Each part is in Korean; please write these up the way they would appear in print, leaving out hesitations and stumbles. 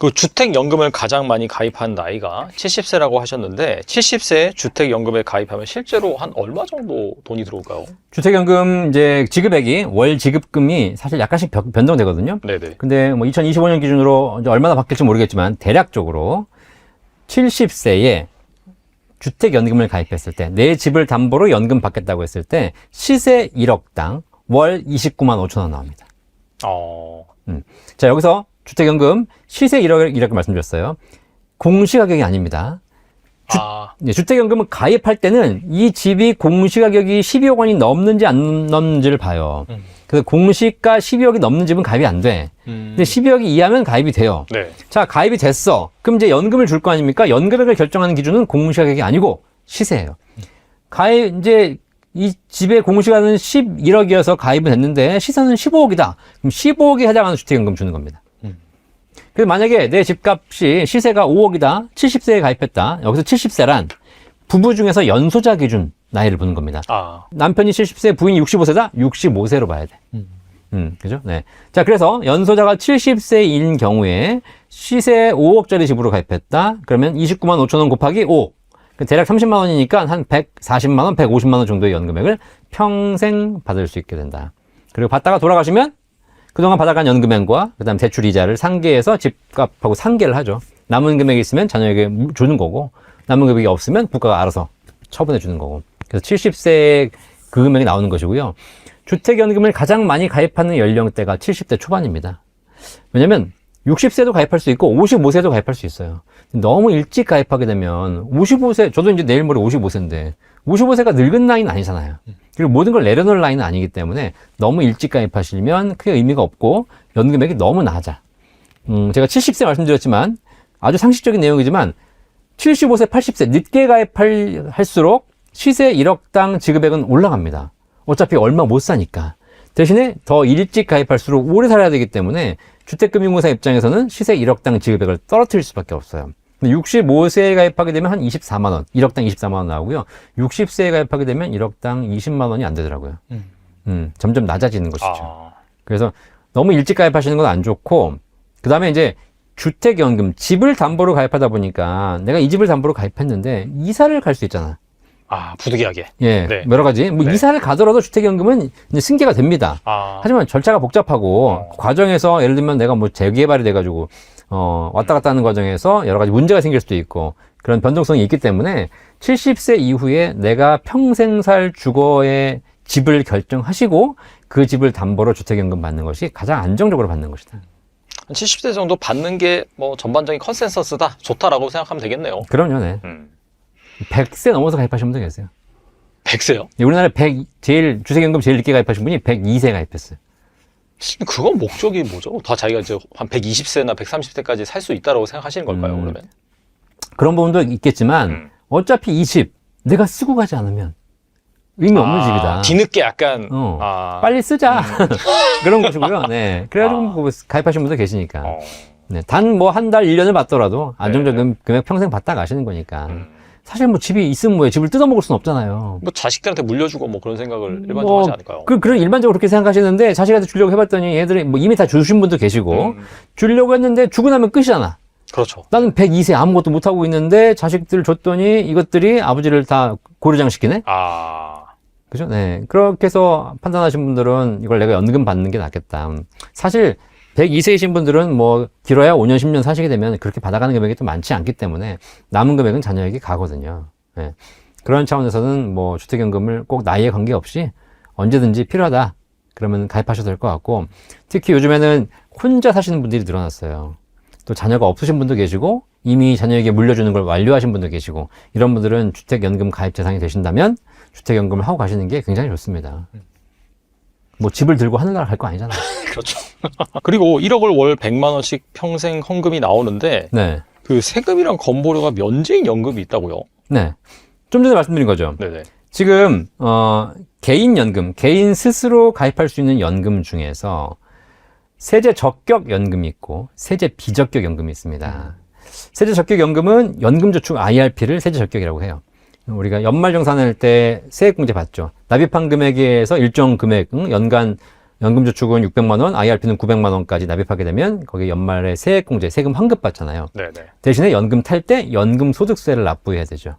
그 주택연금을 가장 많이 가입한 나이가 70세라고 하셨는데 70세에 주택연금에 가입하면 실제로 한 얼마 정도 돈이 들어올까요? 주택연금 이제 지급액이 월 지급금이 사실 약간씩 변동되거든요. 네네. 근데 뭐 2025년 기준으로 이제 얼마나 바뀔지 모르겠지만 대략적으로 70세에 주택연금을 가입했을 때 내 집을 담보로 연금 받겠다고 했을 때 시세 1억당 월 29만 5천 원 나옵니다. 자, 여기서 주택연금 시세 1억 이렇게 말씀드렸어요. 공시가격이 아닙니다. 주택연금을 가입할 때는 이 집이 공시가격이 12억 원이 넘는지 안 넘는지를 봐요. 그래서 공시가 12억이 넘는 집은 가입이 안 돼. 근데 12억이 이하면 가입이 돼요. 네. 자, 가입이 됐어. 그럼 이제 연금을 줄 거 아닙니까? 연금액을 결정하는 기준은 공시가격이 아니고 시세예요. 이제 이 집의 공시가는 11억이어서 가입은 됐는데 시세는 15억이다. 그럼 15억에 해당하는 주택연금 주는 겁니다. 그래서 만약에 내 집값이 시세가 5억이다. 70세에 가입했다. 여기서 70세란 부부 중에서 연소자 기준 나이를 보는 겁니다. 남편이 70세, 부인이 65세다? 65세로 봐야 돼. 그죠? 네. 자, 그래서 연소자가 70세인 경우에 시세 5억짜리 집으로 가입했다. 그러면 29만 5천 원 곱하기 5. 대략 30만 원이니까 한 140만 원, 150만 원 정도의 연금액을 평생 받을 수 있게 된다. 그리고 받다가 돌아가시면 그동안 받아간 연금액과 그다음 대출 이자를 상계해서 집값하고 상계를 하죠. 남은 금액이 있으면 자녀에게 주는 거고 남은 금액이 없으면 국가가 알아서 처분해 주는 거고. 그래서 70세에 그 금액이 나오는 것이고요. 주택연금을 가장 많이 가입하는 연령대가 70대 초반입니다. 왜냐면 60세도 가입할 수 있고 55세도 가입할 수 있어요. 너무 일찍 가입하게 되면 55세, 저도 이제 내일 모레 55세인데 55세가 늙은 나이는 아니잖아요. 그리고 모든 걸 내려놓을 나이는 아니기 때문에 너무 일찍 가입하시면 크게 의미가 없고 연금액이 너무 낮아. 제가 70세 말씀드렸지만 아주 상식적인 내용이지만 75세, 80세 늦게 가입할수록 시세 1억당 지급액은 올라갑니다. 어차피 얼마 못 사니까. 대신에 더 일찍 가입할수록 오래 살아야 되기 때문에 주택금융공사 입장에서는 시세 1억당 지급액을 떨어뜨릴 수밖에 없어요. 65세에 가입하게 되면 한 24만 원, 1억당 24만 원 나오고요. 60세에 가입하게 되면 1억당 20만 원이 안 되더라고요. 점점 낮아지는 것이죠. 그래서 너무 일찍 가입하시는 건 안 좋고, 그 다음에 이제 주택연금, 집을 담보로 가입하다 보니까 내가 이 집을 담보로 가입했는데 이사를 갈 수 있잖아. 부득이하게. 예, 네. 여러 가지. 뭐 이사를 가더라도 주택연금은 이제 승계가 됩니다. 하지만 절차가 복잡하고 그 과정에서 예를 들면 내가 뭐 재개발이 돼가지고 왔다 갔다 하는 과정에서 여러 가지 문제가 생길 수도 있고 그런 변동성이 있기 때문에 70세 이후에 내가 평생 살 주거의 집을 결정하시고 그 집을 담보로 주택연금 받는 것이 가장 안정적으로 받는 것이다. 70세 정도 받는 게 뭐 전반적인 컨센서스다, 좋다라고 생각하면 되겠네요. 그럼요, 네. 100세 넘어서 가입하신 분도 계세요. 100세요? 우리나라에 주택연금 제일 늦게 가입하신 분이 102세 가입했어요. 그건 목적이 뭐죠? 다 자기가 이제 한 120세나 130세까지 살 수 있다라고 생각하시는 걸까요, 그러면? 그런 부분도 있겠지만, 어차피 이 집, 내가 쓰고 가지 않으면 의미 없는 집이다. 뒤늦게 약간, 빨리 쓰자. 그런 것이고요. 네. 그래가지고 가입하신 분도 계시니까. 네. 단 뭐 한 달, 1년을 받더라도 안정적인 금액 평생 받다 가시는 거니까. 사실 뭐 집이 있으면 뭐해. 집을 뜯어먹을 수는 없잖아요. 뭐 자식들한테 물려주고 뭐 그런 생각을 일반적으로 하지 않을까요? 그런 일반적으로 그렇게 생각하시는데 자식한테 주려고 해봤더니 얘들이 뭐 이미 다 주신 분도 계시고 주려고 했는데 주고 나면 끝이잖아. 그렇죠. 나는 102세 아무것도 못하고 있는데 자식들 줬더니 이것들이 아버지를 다 고려장시키네? 그죠? 네. 그렇게 해서 판단하신 분들은 이걸 내가 연금 받는 게 낫겠다. 사실 102세이신 분들은 뭐 길어야 5년, 10년 사시게 되면 그렇게 받아가는 금액이 또 많지 않기 때문에 남은 금액은 자녀에게 가거든요. 네. 그런 차원에서는 뭐 주택연금을 꼭 나이에 관계없이 언제든지 필요하다. 그러면 가입하셔도 될 것 같고 특히 요즘에는 혼자 사시는 분들이 늘어났어요. 또 자녀가 없으신 분도 계시고 이미 자녀에게 물려주는 걸 완료하신 분도 계시고 이런 분들은 주택연금 가입 대상이 되신다면 주택연금을 하고 가시는 게 굉장히 좋습니다. 뭐 집을 들고 하늘나라 갈 거 아니잖아요. 그렇죠. 그리고 1억을 월 100만 원씩 평생 헌금이 나오는데 네. 그 세금이랑 건보료가 면제인 연금이 있다고요? 네. 좀 전에 말씀드린 거죠. 네네. 지금 개인 연금, 개인 스스로 가입할 수 있는 연금 중에서 세제 적격 연금이 있고 세제 비적격 연금이 있습니다. 세제 적격 연금은 연금저축 IRP를 세제 적격이라고 해요. 우리가 연말정산할 때 세액공제 받죠. 납입한 금액에서 일정 금액, 연간 연금저축은 600만 원, IRP는 900만 원까지 납입하게 되면 거기에 연말에 세액공제, 세금 환급 받잖아요. 네네. 대신에 연금 탈 때 연금 소득세를 납부해야 되죠.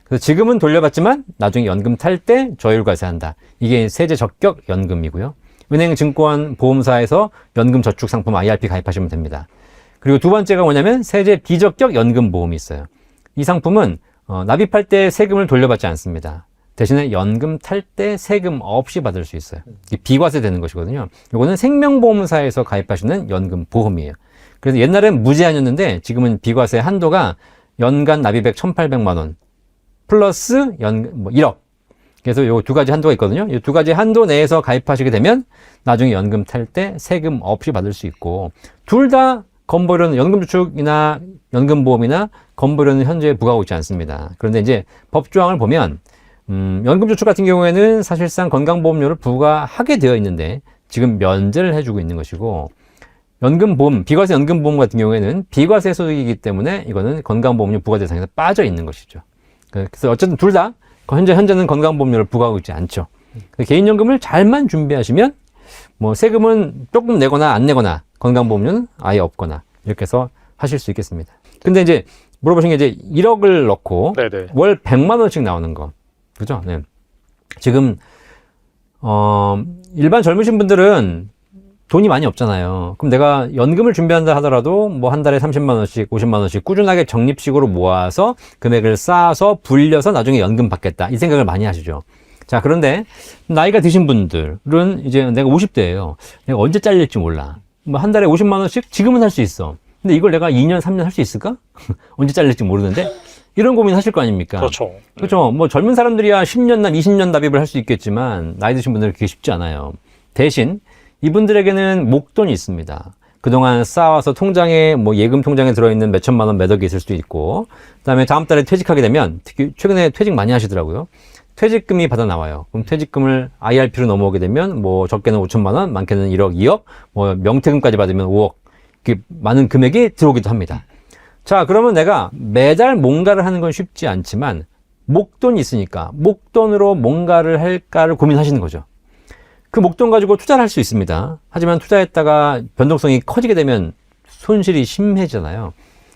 그래서 지금은 돌려받지만 나중에 연금 탈 때 저율과세한다. 이게 세제 적격 연금이고요. 은행, 증권, 보험사에서 연금 저축 상품 IRP 가입하시면 됩니다. 그리고 두 번째가 뭐냐면 세제 비적격 연금 보험이 있어요. 이 상품은 납입할 때 세금을 돌려받지 않습니다. 대신에 연금 탈 때 세금 없이 받을 수 있어요. 비과세 되는 것이거든요. 이거는 생명보험사에서 가입하시는 연금 보험이에요. 그래서 옛날엔 무제한이었는데 지금은 비과세 한도가 연간 납입액 1,800만 원 플러스 1억. 그래서 요 두 가지 한도가 있거든요. 이 두 가지 한도 내에서 가입하시게 되면 나중에 연금 탈 때 세금 없이 받을 수 있고, 둘 다 건보료는 연금저축이나 연금보험이나 건보료는 현재 부과하고 있지 않습니다. 그런데 이제 법조항을 보면 연금저축 같은 경우에는 사실상 건강보험료를 부과하게 되어 있는데 지금 면제를 해주고 있는 것이고, 연금보험, 비과세 연금보험 같은 경우에는 비과세 소득이기 때문에 이거는 건강보험료 부과 대상에서 빠져 있는 것이죠. 그래서 어쨌든 둘 다 현재는 건강보험료를 부과하고 있지 않죠. 개인연금을 잘만 준비하시면 뭐 세금은 조금 내거나 안 내거나 건강보험료는 아예 없거나 이렇게 해서 하실 수 있겠습니다. 근데 이제 물어보신 게 이제 1억을 넣고 네네. 월 100만 원씩 나오는 거. 그죠? 네. 지금 일반 젊으신 분들은 돈이 많이 없잖아요. 그럼 내가 연금을 준비한다 하더라도 뭐 한 달에 30만 원씩, 50만 원씩 꾸준하게 적립식으로 모아서 금액을 쌓아서 불려서 나중에 연금 받겠다. 이 생각을 많이 하시죠. 자, 그런데 나이가 드신 분들은 이제 내가 50대예요. 내가 언제 잘릴지 몰라. 뭐 한 달에 50만 원씩 지금은 할 수 있어. 근데 이걸 내가 2년, 3년 할 수 있을까? 언제 잘릴지 모르는데. 이런 고민 하실 거 아닙니까? 그렇죠. 그렇죠. 뭐 젊은 사람들이야 10년 납, 20년 납입을 할 수 있겠지만 나이 드신 분들은 그게 쉽지 않아요. 대신 이분들에게는 목돈이 있습니다. 그동안 쌓아와서 통장에 뭐 예금 통장에 들어있는 몇 천만 원, 몇 억이 있을 수도 있고, 그다음에 다음 달에 퇴직하게 되면 특히 최근에 퇴직 많이 하시더라고요. 퇴직금이 받아 나와요. 그럼 퇴직금을 IRP로 넘어오게 되면 뭐 적게는 5천만 원, 많게는 1억, 2억, 뭐 명퇴금까지 받으면 5억, 이렇게 많은 금액이 들어오기도 합니다. 자, 그러면 내가 매달 뭔가를 하는 건 쉽지 않지만 목돈이 있으니까 목돈으로 뭔가를 할까를 고민하시는 거죠. 그 목돈 가지고 투자를 할 수 있습니다. 하지만 투자했다가 변동성이 커지게 되면 손실이 심해지잖아요.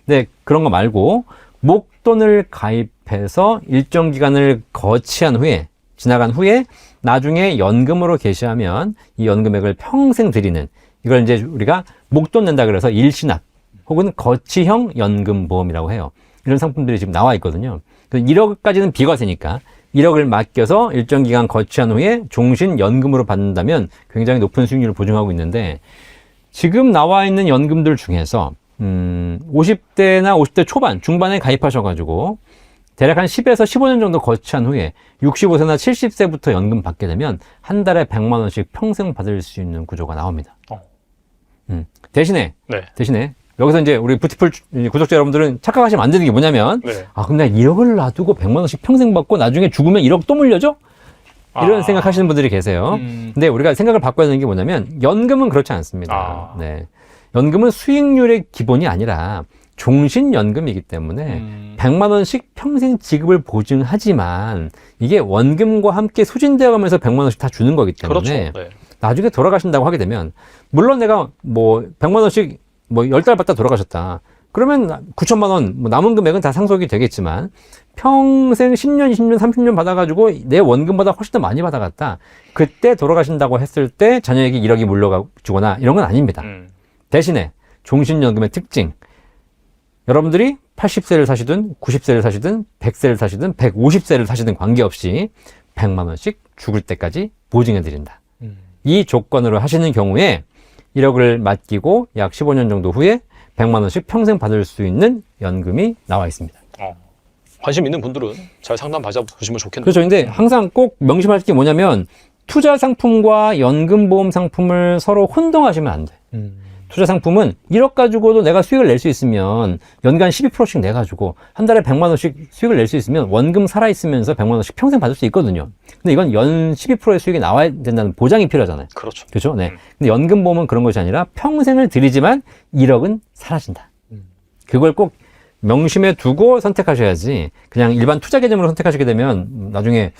근데 그런 거 말고 목돈을 가입해서 일정 기간을 거치한 후에, 지나간 후에 나중에 연금으로 개시하면 이 연금액을 평생 드리는, 이걸 이제 우리가 목돈 낸다 그래서 일시납 혹은 거치형 연금보험이라고 해요. 이런 상품들이 지금 나와 있거든요. 1억까지는 비과세니까 1억을 맡겨서 일정 기간 거치한 후에 종신 연금으로 받는다면 굉장히 높은 수익률을 보증하고 있는데, 지금 나와 있는 연금들 중에서 50대나 50대 초반, 중반에 가입하셔가지고 대략 한 10에서 15년 정도 거치한 후에 65세나 70세부터 연금 받게 되면 한 달에 100만 원씩 평생 받을 수 있는 구조가 나옵니다. 대신에 여기서 이제 우리 뷰티풀 구독자 여러분들은 착각하시면 안 되는 게 뭐냐면, 그럼 내가 1억을 놔두고 100만 원씩 평생 받고 나중에 죽으면 1억 또 물려줘? 이런 생각하시는 분들이 계세요. 근데 우리가 생각을 바꿔야 되는 게 뭐냐면, 연금은 그렇지 않습니다. 네. 연금은 수익률의 기본이 아니라 종신연금이기 때문에 100만 원씩 평생 지급을 보증하지만 이게 원금과 함께 소진되어 가면서 100만 원씩 다 주는 거기 때문에 나중에 돌아가신다고 하게 되면, 물론 내가 뭐 100만 원씩 뭐 10달 받다 돌아가셨다. 그러면 9천만 원, 뭐 남은 금액은 다 상속이 되겠지만 평생 10년, 20년, 30년 받아가지고 내 원금보다 훨씬 더 많이 받아갔다. 그때 돌아가신다고 했을 때 자녀에게 1억이 물려주거나 이런 건 아닙니다. 대신에 종신연금의 특징, 여러분들이 80세를 사시든 90세를 사시든 100세를 사시든 150세를 사시든 관계없이 100만 원씩 죽을 때까지 보증해드린다. 이 조건으로 하시는 경우에 1억을 맡기고 약 15년 정도 후에 100만 원씩 평생 받을 수 있는 연금이 나와 있습니다. 관심 있는 분들은 잘 상담 받아보시면 좋겠네요. 그렇죠. 근데 항상 꼭 명심할 게 뭐냐면, 투자 상품과 연금보험 상품을 서로 혼동하시면 안 돼. 투자 상품은 1억 가지고도 내가 수익을 낼 수 있으면 연간 12%씩 내가지고 한 달에 100만 원씩 수익을 낼 수 있으면 원금 살아있으면서 100만 원씩 평생 받을 수 있거든요. 근데 이건 연 12%의 수익이 나와야 된다는 보장이 필요하잖아요. 그렇죠. 그렇죠? 네. 근데 연금보험은 그런 것이 아니라 평생을 드리지만 1억은 사라진다. 그걸 꼭 명심해 두고 선택하셔야지, 그냥 일반 투자 개념으로 선택하시게 되면 나중에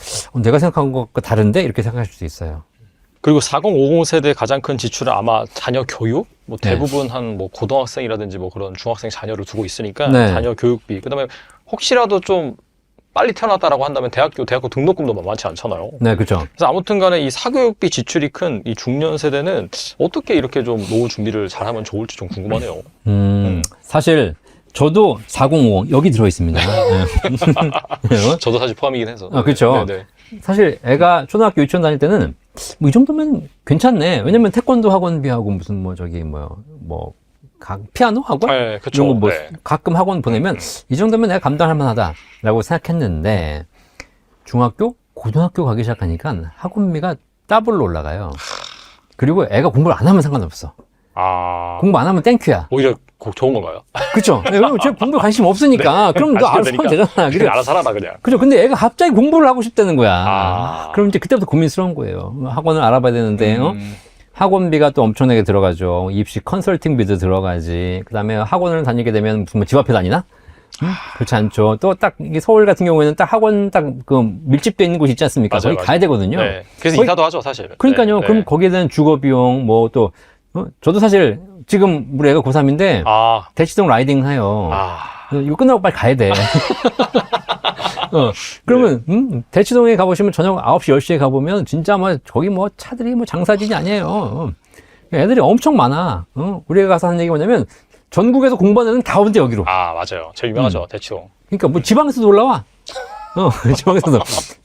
내가 생각한 것과 다른데 이렇게 생각하실 수 있어요. 그리고 4050 세대 가장 큰 지출은 아마 자녀 교육? 뭐 네. 대부분 한 뭐 고등학생이라든지 뭐 그런 중학생 자녀를 두고 있으니까 네. 자녀 교육비. 그다음에 혹시라도 좀 빨리 태어났다라고 한다면 대학교 등록금도 만만치 않잖아요. 네, 그렇죠. 그래서 아무튼 간에 이 사교육비 지출이 큰 이 중년 세대는 어떻게 이렇게 좀 노후 준비를 잘하면 좋을지 좀 궁금하네요. 사실 저도 4050 여기 들어 있습니다. 네. 저도 사실 포함이긴 해서. 아, 그렇죠. 네네. 사실 애가 초등학교 유치원 다닐 때는 뭐 이 정도면 괜찮네. 왜냐면 태권도 학원비하고 무슨 뭐 저기 피아노 학원? 네, 이런 그렇죠. 거 뭐 네. 가끔 학원 보내면 이 정도면 내가 감당할 만하다라고 생각했는데 중학교, 고등학교 가기 시작하니까 학원비가 더블로 올라가요. 그리고 애가 공부를 안 하면 상관없어. 아, 공부 안 하면 땡큐야. 오히려 좋은 건가요? 그쵸? 왜냐면 쟤 공부에 관심 없으니까. 그럼 너 알아서 하면 되잖아. 그냥 알아서 살아라 그냥. 그죠? 근데 애가 갑자기 공부를 하고 싶다는 거야. 아. 그럼 이제 그때부터 고민스러운 거예요. 학원을 알아봐야 되는데, 음. 학원비가 또 엄청나게 들어가죠. 입시 컨설팅비도 들어가지. 그 다음에 학원을 다니게 되면 무슨 뭐 집 앞에 다니나? 그렇지 않죠. 또 딱 서울 같은 경우에는 딱 학원 딱 그 밀집돼 있는 곳이 있지 않습니까? 맞아요, 거기 가야 되거든요. 네. 그래서 거의- 이사도 하죠 사실. 그러니까요. 네, 그럼 네. 거기에 대한 주거 비용 뭐 또 저도 사실 지금 우리 애가 고3인데 아, 대치동 라이딩 해요. 아, 이거 끝나고 빨리 가야 돼. 그러면, 대치동에 가보시면 저녁 9시, 10시에 가보면 진짜 뭐, 저기 뭐 차들이 뭐 장사진이 아니에요. 애들이 엄청 많아. 우리가 가서 하는 얘기 뭐냐면, 전국에서 공부하는 애는 다 온대, 여기로. 아 맞아요. 제일 유명하죠 대치동. 그러니까 뭐 지방에서도 올라와. 지방에서도.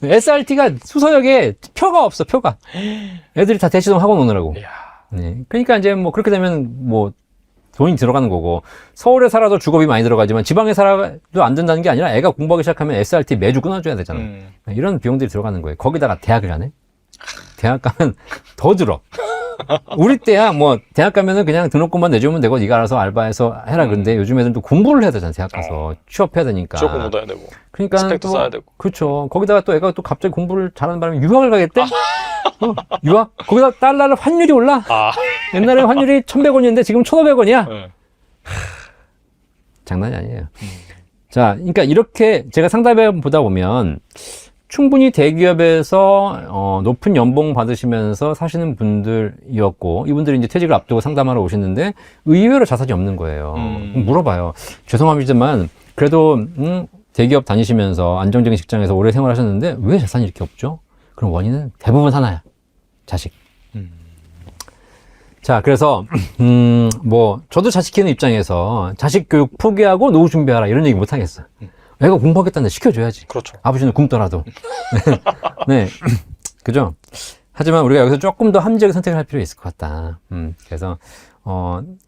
SRT가 수서역에 표가 없어, 표가. 애들이 다 대치동 학원 오느라고. 이야. 네. 그러니까 이제 뭐 그렇게 되면 뭐 돈이 들어가는 거고 서울에 살아도 주거비 많이 들어가지만 지방에 살아도 안 된다는 게 아니라 애가 공부하기 시작하면 SRT 매주 끊어줘야 되잖아. 이런 비용들이 들어가는 거예요. 거기다가 대학을 가네? 대학 가면 더 들어. 우리 때야 뭐 대학 가면은 그냥 등록금만 내주면 되고 네가 알아서 알바해서 해라. 그런데 요즘 애들은 또 공부를 해야 되잖아. 대학 가서 취업해야 되니까. 취업 공부도 해야 되고. 그러니까 스펙도 또 쌓아야 되고. 그렇죠. 거기다가 또 애가 또 갑자기 공부를 잘하는 바람에 유학을 가겠대? 유학? 거기다 달러를 환율이 올라? 아, 옛날에 환율이 1,100원이었는데 지금 1,500원이야? 네. 장난이 아니에요. 자, 그러니까 이렇게 제가 상담해 보다 보면 충분히 대기업에서 높은 연봉 받으시면서 사시는 분들이었고 이분들이 이제 퇴직을 앞두고 상담하러 오시는데 의외로 자산이 없는 거예요. 물어봐요. 죄송합니다만 그래도 대기업 다니시면서 안정적인 직장에서 오래 생활하셨는데 왜 자산이 이렇게 없죠? 그럼 원인은 대부분 하나야. 자식. 자, 그래서, 저도 자식 키우는 입장에서 자식 교육 포기하고 노후 준비하라 이런 얘기 못 하겠어. 애가 공부하겠다는데 시켜줘야지. 그렇죠. 아버지는 굶더라도. 네. 그죠? 하지만 우리가 여기서 조금 더 합리적인 선택을 할 필요가 있을 것 같다. 그래서,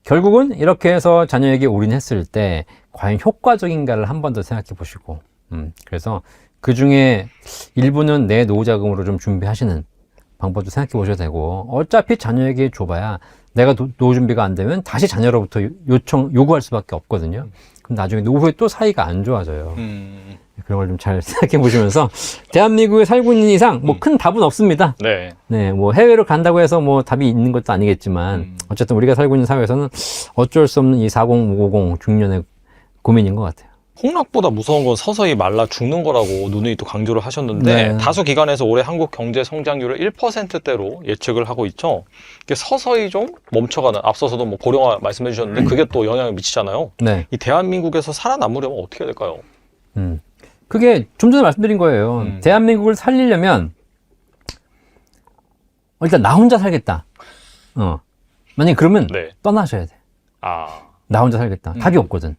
결국은 이렇게 해서 자녀에게 올인했을 때 과연 효과적인가를 한 번 더 생각해 보시고, 그래서 그 중에 일부는 내 노후 자금으로 좀 준비하시는 방법도 생각해 보셔야 되고 어차피 자녀에게 줘봐야 내가 노후 준비가 안 되면 다시 자녀로부터 요구할 수밖에 없거든요. 그럼 나중에 노후에 또 사이가 안 좋아져요. 그런 걸 좀 잘 생각해 보시면서 대한민국에 살고 있는 이상 뭐 큰 답은 없습니다. 네. 네, 뭐 해외로 간다고 해서 뭐 답이 있는 것도 아니겠지만 어쨌든 우리가 살고 있는 사회에서는 어쩔 수 없는 이 4050 중년의 고민인 것 같아요. 폭락보다 무서운 건 서서히 말라 죽는 거라고 누누이 또 강조를 하셨는데 네. 다수 기관에서 올해 한국 경제 성장률을 1%대로 예측을 하고 있죠. 이게 서서히 좀 멈춰가는, 앞서서도 뭐 고령화 말씀해 주셨는데 그게 또 영향을 미치잖아요. 네. 이 대한민국에서 살아남으려면 어떻게 해야 될까요? 그게 좀 전에 말씀드린 거예요. 대한민국을 살리려면 일단 나 혼자 살겠다. 만약에 그러면 네. 떠나셔야 돼. 아, 나 혼자 살겠다. 답이 없거든.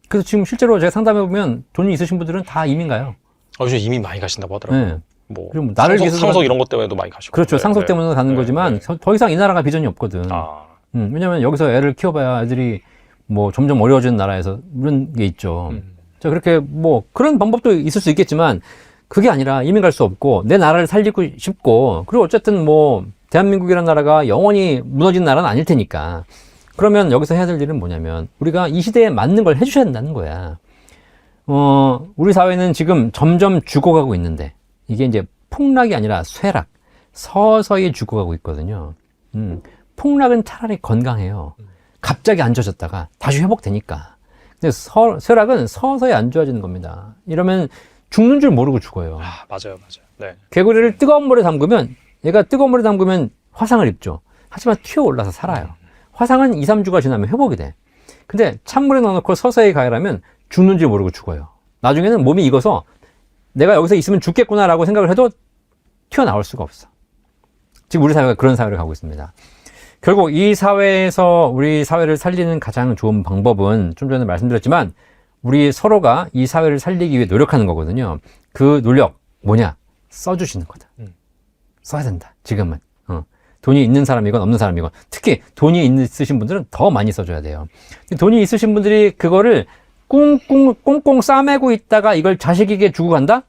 그래서 지금 실제로 제가 상담해보면 돈이 있으신 분들은 다 이민 가요. 요즘 이민 많이 가신다고 하더라고요. 네. 뭐 그럼 나를 상속, 위해서 상속 이런 것 때문에도 많이 가시고. 그렇죠. 네, 상속 네. 때문에 가는 네, 거지만 네. 더 이상 이 나라가 비전이 없거든. 아, 왜냐면 여기서 애를 키워봐야 애들이 뭐 점점 어려워지는 나라에서 이런 게 있죠. 자, 그렇게 뭐 그런 방법도 있을 수 있겠지만 그게 아니라 이민 갈 수 없고 내 나라를 살리고 싶고 그리고 어쨌든 뭐 대한민국이라는 나라가 영원히 무너진 나라는 아닐 테니까 그러면 여기서 해야 될 일은 뭐냐면 우리가 이 시대에 맞는 걸 해주셔야 된다는 거야. 우리 사회는 지금 점점 죽어가고 있는데 이게 이제 폭락이 아니라 쇠락, 서서히 죽어가고 있거든요. 폭락은 차라리 건강해요. 갑자기 안 좋아졌다가 다시 회복되니까. 근데 쇠락은 서서히 안 좋아지는 겁니다. 이러면 죽는 줄 모르고 죽어요. 맞아요, 맞아요. 네. 개구리를 뜨거운 물에 담그면 얘가 뜨거운 물에 담그면 화상을 입죠. 하지만 튀어올라서 살아요. 화상은 2, 3주가 지나면 회복이 돼. 근데 찬물에 넣어놓고 서서히 가열하면 죽는지 모르고 죽어요. 나중에는 몸이 익어서 내가 여기서 있으면 죽겠구나라고 생각을 해도 튀어나올 수가 없어. 지금 우리 사회가 그런 사회를 가고 있습니다. 결국 이 사회에서 우리 사회를 살리는 가장 좋은 방법은 좀 전에 말씀드렸지만 우리 서로가 이 사회를 살리기 위해 노력하는 거거든요. 그 노력 뭐냐? 써주시는 거다. 써야 된다. 지금은. 돈이 있는 사람이건 없는 사람이건 특히 돈이 있으신 분들은 더 많이 써줘야 돼요. 돈이 있으신 분들이 그거를 꽁꽁 싸매고 있다가 이걸 자식에게 주고 간다?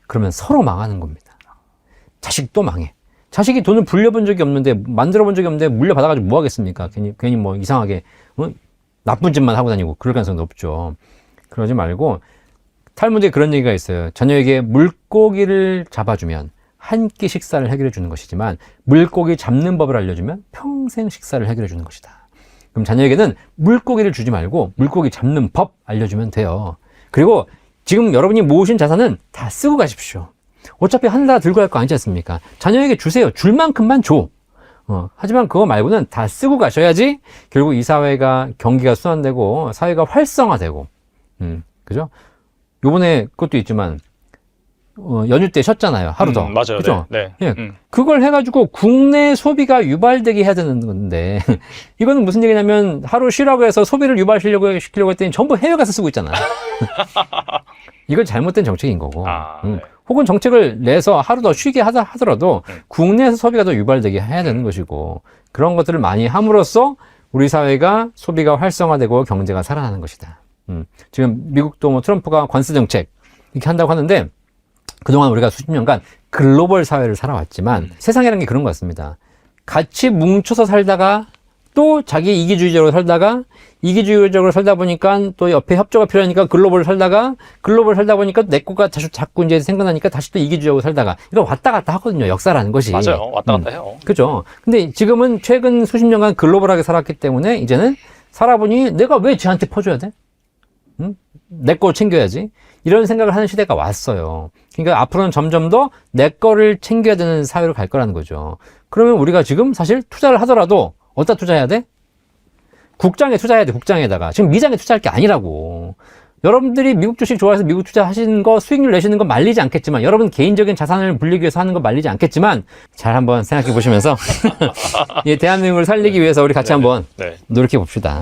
그러면 서로 망하는 겁니다. 자식도 망해. 자식이 돈을 불려본 적이 없는데 만들어 본 적이 없는데 물려받아가지고 뭐 하겠습니까? 괜히 뭐 이상하게 나쁜 짓만 하고 다니고 그럴 가능성이 높죠. 그러지 말고 탈무드에 그런 얘기가 있어요. 자녀에게 물고기를 잡아주면 한 끼 식사를 해결해 주는 것이지만 물고기 잡는 법을 알려주면 평생 식사를 해결해 주는 것이다. 그럼 자녀에게는 물고기를 주지 말고 물고기 잡는 법 알려주면 돼요. 그리고 지금 여러분이 모으신 자산은 다 쓰고 가십시오. 어차피 하늘나라 들고 갈 거 아니지 않습니까? 자녀에게 주세요. 줄 만큼만 줘. 하지만 그거 말고는 다 쓰고 가셔야지 결국 이 사회가 경기가 순환되고 사회가 활성화되고 그죠? 요번에 그것도 있지만 연휴 때 쉬었잖아요. 하루 더. 맞아요. 그죠? 네. 예, 그걸 해가지고 국내 소비가 유발되게 해야 되는 건데 이거는 무슨 얘기냐면 하루 쉬라고 해서 소비를 유발시키려고 했더니 전부 해외 가서 쓰고 있잖아요. 이건 잘못된 정책인 거고. 네. 혹은 정책을 내서 하루 더 쉬게 하더라도 국내에서 소비가 더 유발되게 해야 되는 것이고 그런 것들을 많이 함으로써 우리 사회가 소비가 활성화되고 경제가 살아나는 것이다. 지금 미국도 뭐 트럼프가 관세 정책 이렇게 한다고 하는데 그동안 우리가 수십 년간 글로벌 사회를 살아왔지만 세상이라는 게 그런 것 같습니다. 같이 뭉쳐서 살다가 또 자기 이기주의적으로 살다가 이기주의적으로 살다 보니까 또 옆에 협조가 필요하니까 글로벌 살다 보니까 내 거가 자꾸 이제 생각나니까 다시 또 이기주의적으로 살다가 이거 왔다 갔다 하거든요. 역사라는 것이. 맞아요. 왔다 갔다 해요. 그죠. 근데 지금은 최근 수십 년간 글로벌하게 살았기 때문에 이제는 살아보니 내가 왜 쟤한테 퍼줘야 돼? 내 거 챙겨야지. 이런 생각을 하는 시대가 왔어요. 그러니까 앞으로는 점점 더 내 거를 챙겨야 되는 사회로 갈 거라는 거죠. 그러면 우리가 지금 사실 투자를 하더라도 어디다 투자해야 돼? 국장에 투자해야 돼. 국장에다가. 지금 미장에 투자할 게 아니라고. 여러분들이 미국 주식 좋아해서 미국 투자하시는 거 수익률 내시는 거 말리지 않겠지만 여러분 개인적인 자산을 불리기 위해서 하는 거 말리지 않겠지만 잘 한번 생각해 보시면서 이 대한민국을 살리기 위해서 우리 같이 한번 노력해 봅시다.